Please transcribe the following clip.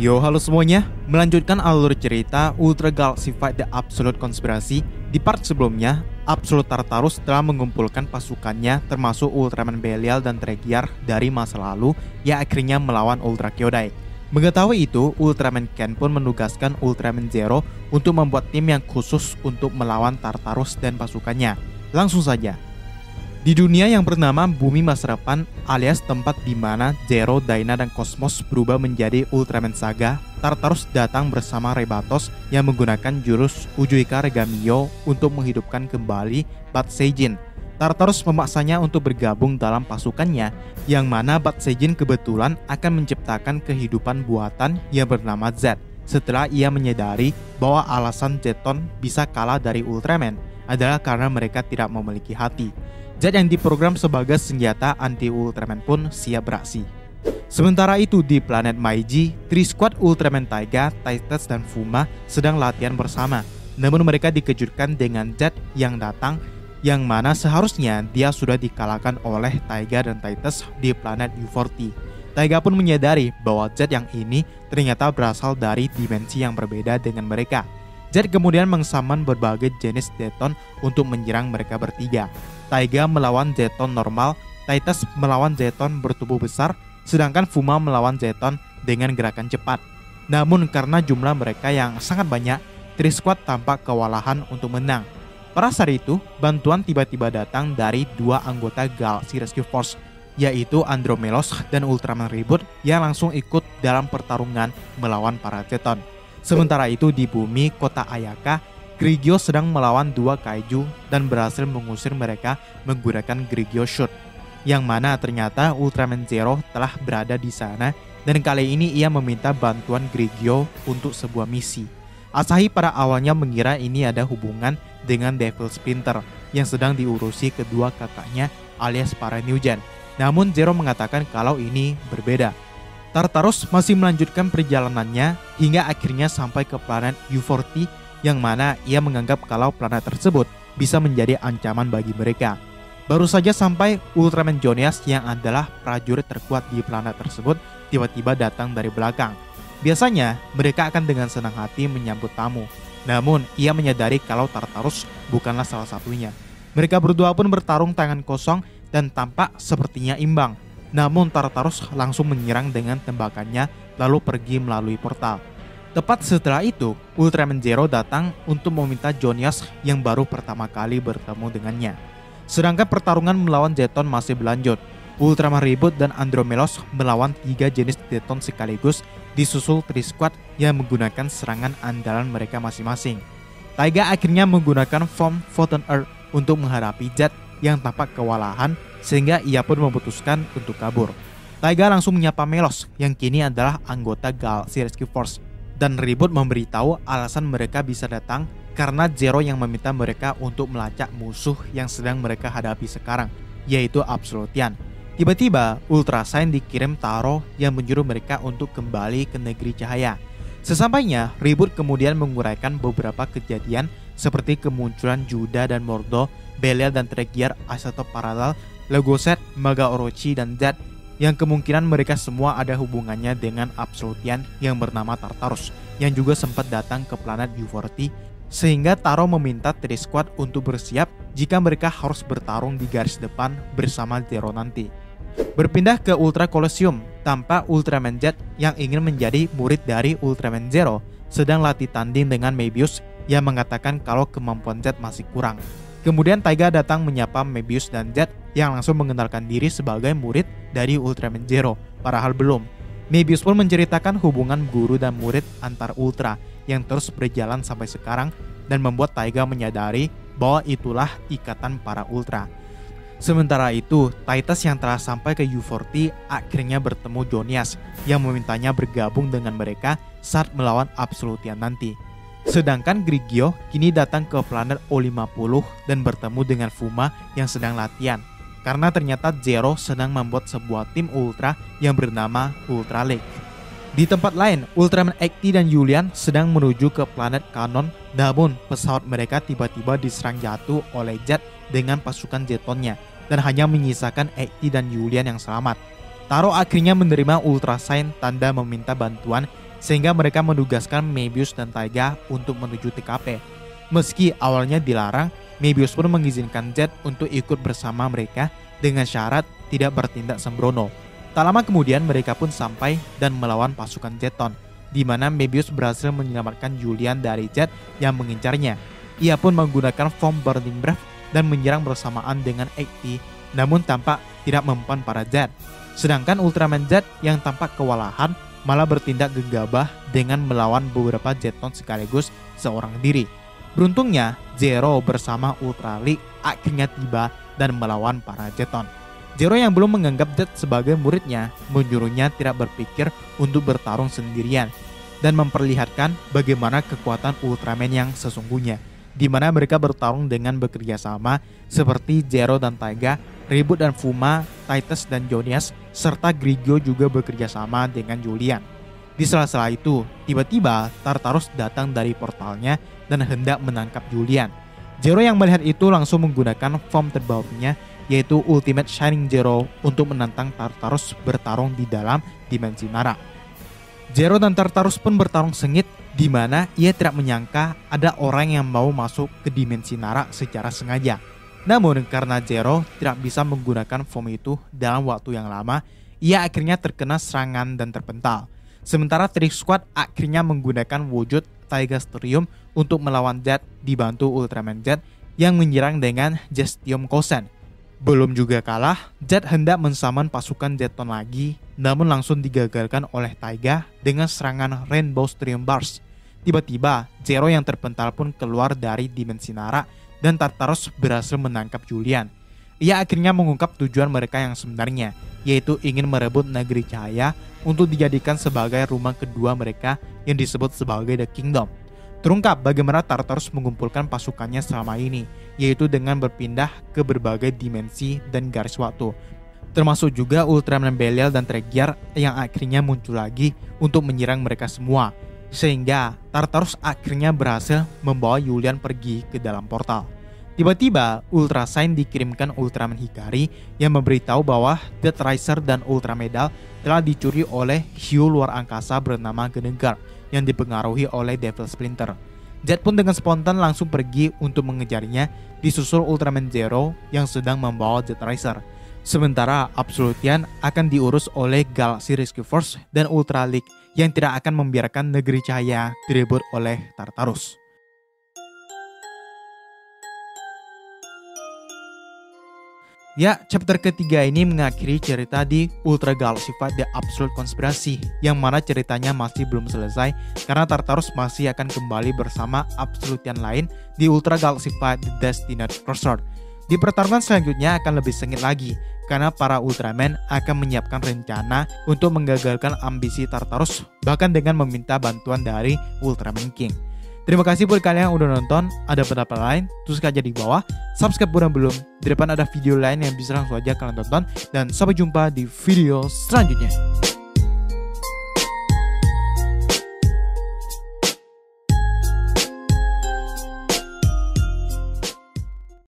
Yo, halo semuanya. Melanjutkan alur cerita Ultra Galaxy Fight The Absolute Conspiracy. Di part sebelumnya, Absolute Tartarus telah mengumpulkan pasukannya termasuk Ultraman Belial dan Tregear dari masa lalu yang akhirnya melawan Ultra Kyodai. Mengetahui itu, Ultraman Ken pun menugaskan Ultraman Zero untuk membuat tim yang khusus untuk melawan Tartarus dan pasukannya. Langsung saja. Di dunia yang bernama Bumi Masa Depan alias tempat di mana Zero, Dyna, dan Cosmos berubah menjadi Ultraman Saga, Tartarus datang bersama Rebatos yang menggunakan jurus Ujuika Regamio untuk menghidupkan kembali Bat Seijin. Tartarus memaksanya untuk bergabung dalam pasukannya, yang mana Bat Seijin kebetulan akan menciptakan kehidupan buatan yang bernama Z. Setelah ia menyadari bahwa alasan Zeton bisa kalah dari Ultraman adalah karena mereka tidak memiliki hati. Z yang diprogram sebagai senjata anti-Ultraman pun siap beraksi. Sementara itu di planet Maiji, Tri-Squad Ultraman Taiga, Titus, dan Fuma sedang latihan bersama. Namun mereka dikejutkan dengan Z yang datang, yang mana seharusnya dia sudah dikalahkan oleh Taiga dan Titus di planet U40. Taiga pun menyadari bahwa Z yang ini ternyata berasal dari dimensi yang berbeda dengan mereka. Z kemudian mengsaman berbagai jenis Zeton untuk menyerang mereka bertiga. Taiga melawan Zeton normal, Titus melawan Zeton bertubuh besar, sedangkan Fuma melawan Zeton dengan gerakan cepat. Namun karena jumlah mereka yang sangat banyak, Tri-Squad tampak kewalahan untuk menang. Pada saat itu, bantuan tiba-tiba datang dari dua anggota Galaxy Rescue Force, yaitu Andromelos dan Ultraman Reboot yang langsung ikut dalam pertarungan melawan para Zeton. Sementara itu di bumi kota Ayaka, Grigio sedang melawan dua kaiju dan berhasil mengusir mereka menggunakan Grigio Shoot, yang mana ternyata Ultraman Zero telah berada di sana dan kali ini ia meminta bantuan Grigio untuk sebuah misi. Asahi pada awalnya mengira ini ada hubungan dengan Devil Splinter yang sedang diurusi kedua kakaknya alias para Newgen. Namun Zero mengatakan kalau ini berbeda. Tartarus masih melanjutkan perjalanannya hingga akhirnya sampai ke planet U40, yang mana ia menganggap kalau planet tersebut bisa menjadi ancaman bagi mereka. Baru saja sampai, Ultraman Jonias yang adalah prajurit terkuat di planet tersebut tiba-tiba datang dari belakang. Biasanya mereka akan dengan senang hati menyambut tamu, namun ia menyadari kalau Tartarus bukanlah salah satunya. Mereka berdua pun bertarung tangan kosong dan tampak sepertinya imbang. Namun Tartarus langsung menyerang dengan tembakannya lalu pergi melalui portal. Tepat setelah itu, Ultraman Zero datang untuk meminta Jonias yang baru pertama kali bertemu dengannya. Sedangkan pertarungan melawan Zeton masih berlanjut. Ultraman Reboot dan Andromelos melawan 3 jenis Zeton sekaligus, disusul Tri-Squad yang menggunakan serangan andalan mereka masing-masing. Taiga akhirnya menggunakan Form Photon Earth untuk menghadapi Z yang tampak kewalahan, sehingga ia pun memutuskan untuk kabur. Taiga langsung menyapa Melos yang kini adalah anggota Galaxy Rescue Force, dan Reboot memberitahu alasan mereka bisa datang karena Zero yang meminta mereka untuk melacak musuh yang sedang mereka hadapi sekarang, yaitu Absolutian. Tiba-tiba Ultra Sign dikirim Taro yang menyuruh mereka untuk kembali ke negeri cahaya. Sesampainya, Reboot kemudian menguraikan beberapa kejadian seperti kemunculan Juda dan Mordo, Belial dan Tregear, Isotop Paralel, Legoset, Mega Orochi, dan Z, yang kemungkinan mereka semua ada hubungannya dengan Absolutian yang bernama Tartarus, yang juga sempat datang ke planet U40, sehingga Taro meminta Tri-Squad untuk bersiap jika mereka harus bertarung di garis depan bersama Zero nanti. Berpindah ke Ultra Colosseum, tampak Ultraman Z yang ingin menjadi murid dari Ultraman Zero sedang latih tanding dengan Mebius yang mengatakan kalau kemampuan Z masih kurang. Kemudian Taiga datang menyapa Mebius dan Z yang langsung mengenalkan diri sebagai murid dari Ultraman Zero, padahal belum. Mebius pun menceritakan hubungan guru dan murid antar Ultra yang terus berjalan sampai sekarang dan membuat Taiga menyadari bahwa itulah ikatan para Ultra. Sementara itu, Titus yang telah sampai ke U40 akhirnya bertemu Jonias yang memintanya bergabung dengan mereka saat melawan Absolutian nanti. Sedangkan Grigio kini datang ke planet O50 dan bertemu dengan Fuma yang sedang latihan, karena ternyata Zero sedang membuat sebuah tim Ultra yang bernama Ultra League. Di tempat lain, Ultraman Ekti dan Julian sedang menuju ke planet Kanon, namun pesawat mereka tiba-tiba diserang jatuh oleh Z dengan pasukan Zetonnya dan hanya menyisakan Ekti dan Julian yang selamat. Taro akhirnya menerima Ultra Sign tanda meminta bantuan sehingga mereka menugaskan Mebius dan Taiga untuk menuju TKP. Meski awalnya dilarang, Mebius pun mengizinkan Zed untuk ikut bersama mereka dengan syarat tidak bertindak sembrono. Tak lama kemudian mereka pun sampai dan melawan pasukan Zeton, di mana Mebius berhasil menyelamatkan Julian dari Zed yang mengincarnya. Ia pun menggunakan form Burning Breath dan menyerang bersamaan dengan 80, namun tampak tidak mempan para Zed. Sedangkan Ultraman Zed yang tampak kewalahan malah bertindak gegabah dengan melawan beberapa Zeton sekaligus seorang diri. Beruntungnya, Zero bersama Ultra League akhirnya tiba dan melawan para Zeton. Zero yang belum menganggap Zed sebagai muridnya menyuruhnya tidak berpikir untuk bertarung sendirian dan memperlihatkan bagaimana kekuatan Ultraman yang sesungguhnya, di mana mereka bertarung dengan bekerja sama seperti Zero dan Taiga, Reboot dan Fuma, Titus dan Jonias, serta Grigio juga bekerja sama dengan Julian. Di sela-sela itu, tiba-tiba Tartarus datang dari portalnya dan hendak menangkap Julian. Zero yang melihat itu langsung menggunakan form terbarunya, yaitu Ultimate Shining Zero, untuk menantang Tartarus bertarung di dalam dimensi Nara. Zero dan Tartarus pun bertarung sengit, di mana ia tidak menyangka ada orang yang mau masuk ke dimensi Nara secara sengaja. Namun karena Zero tidak bisa menggunakan form itu dalam waktu yang lama, ia akhirnya terkena serangan dan terpental. Sementara Trick Squad akhirnya menggunakan wujud Taigasterium untuk melawan Zed dibantu Ultraman Zed yang menyerang dengan Gestium Kosen. Belum juga kalah, Zed hendak mensaman pasukan Zeton lagi, namun langsung digagalkan oleh Taiga dengan serangan Rainbow Stream Burst. Tiba-tiba, Zero yang terpental pun keluar dari dimensi Nara dan Tartarus berhasil menangkap Julian. Ia akhirnya mengungkap tujuan mereka yang sebenarnya, yaitu ingin merebut Negeri Cahaya untuk dijadikan sebagai rumah kedua mereka yang disebut sebagai The Kingdom. Terungkap bagaimana Tartarus mengumpulkan pasukannya selama ini, yaitu dengan berpindah ke berbagai dimensi dan garis waktu. Termasuk juga Ultraman Belial dan Tregear yang akhirnya muncul lagi untuk menyerang mereka semua. Sehingga Tartarus akhirnya berhasil membawa Julian pergi ke dalam portal. Tiba-tiba Ultra Sign dikirimkan Ultraman Hikari yang memberitahu bahwa Death Riser dan Ultra Medal telah dicuri oleh hiu luar angkasa bernama Genegar yang dipengaruhi oleh Devil Splinter. Zed pun dengan spontan langsung pergi untuk mengejarnya, disusul Ultraman Zero yang sedang membawa Death Riser. Sementara Absolutian akan diurus oleh Galaxy Rescue Force dan Ultra League yang tidak akan membiarkan Negeri Cahaya direbut oleh Tartarus. Ya, chapter ketiga ini mengakhiri cerita di Ultra Galaxy Fight The Absolute Conspiracy, yang mana ceritanya masih belum selesai karena Tartarus masih akan kembali bersama Absolutian lain di Ultra Galaxy Fight The Destined Crossroad. Di pertarungan selanjutnya akan lebih sengit lagi, karena para Ultraman akan menyiapkan rencana untuk menggagalkan ambisi Tartarus, bahkan dengan meminta bantuan dari Ultraman King. Terima kasih buat kalian yang udah nonton. Ada pendapat lain, tulis aja di bawah. Subscribe buat yang belum. Di depan ada video lain yang bisa langsung aja kalian tonton. Dan sampai jumpa di video selanjutnya.